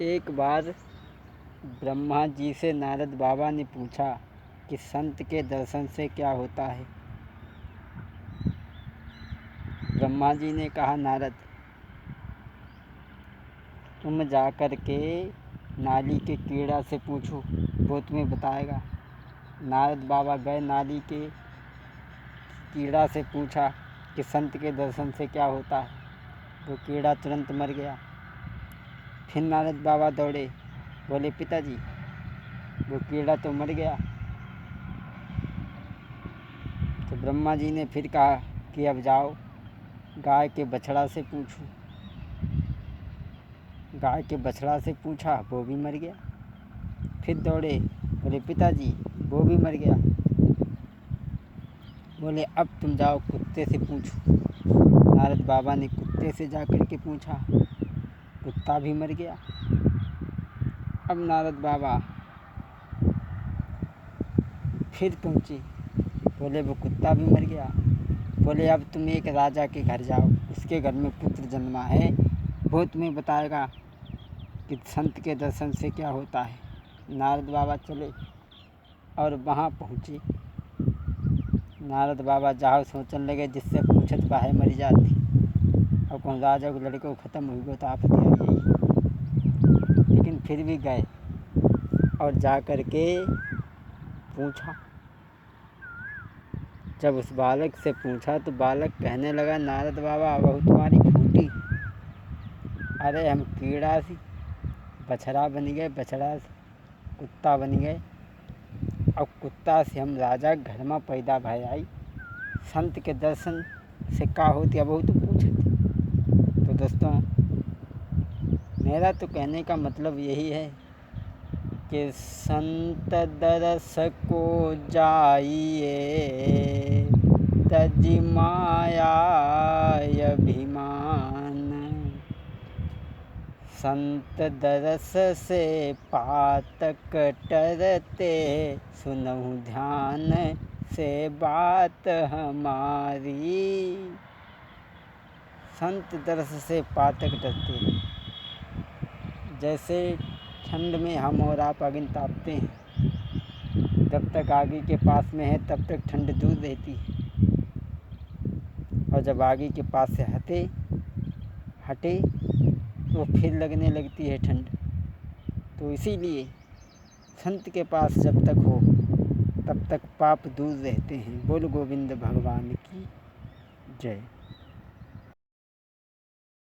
एक बार ब्रह्मा जी से नारद बाबा ने पूछा कि संत के दर्शन से क्या होता है। ब्रह्मा जी ने कहा, नारद तुम जाकर के नाली के कीड़ा से पूछो, वो तुम्हें बताएगा। नारद बाबा गए, नाली के कीड़ा से पूछा कि संत के दर्शन से क्या होता है। वो कीड़ा तुरंत मर गया। फिर नारद बाबा दौड़े, बोले, पिताजी वो कीड़ा तो मर गया। तो ब्रह्मा जी ने फिर कहा कि अब जाओ गाय के बछड़ा से पूछो। गाय के बछड़ा से पूछा, वो भी मर गया। फिर दौड़े, बोले, पिताजी वो भी मर गया। बोले, अब तुम जाओ कुत्ते से पूछो। नारद बाबा ने कुत्ते से जाकर के पूछा, कुत्ता भी मर गया। अब नारद बाबा फिर पहुँचे, बोले, वो कुत्ता भी मर गया। बोले, अब तुम एक राजा के घर जाओ, उसके घर में पुत्र जन्मा है, वो तुम्हें बताएगा कि संत के दर्शन से क्या होता है। नारद बाबा चले और वहाँ पहुँचे। नारद बाबा जाओ सोचने लगे, जिससे पूछत बाहे मरी जाती। और कौन राजा के लड़के को ख़त्म हुई गो तो आपत्ति आई यही। लेकिन फिर भी गए और जा कर के पूछा। जब उस बालक से पूछा तो बालक कहने लगा, नारद बाबा बहू तुम्हारी फूटी। अरे हम कीड़ा सी बछड़ा बन गए, बछड़ा से कुत्ता बन गए। अब कुत्ता से हम राजा घर में पैदा भय आई। संत के दर्शन से का होती अब तो पूछती। तो दोस्तों, मेरा तो कहने का मतलब यही है कि संत दरस को जाइए, तज माया अभिमान। संत दरस से पातक टरते, सुनहु ध्यान से बात हमारी। संत दरस से पातक डरते। जैसे ठंड में हम और आप अग्नि तापते हैं, जब तक आगे के पास में है तब तक ठंड दूर रहती है, और जब आगे के पास से हटे तो फिर लगने लगती है ठंड। तो इसीलिए संत के पास जब तक हो तब तक पाप दूर रहते हैं। बोल गोविंद भगवान की जय।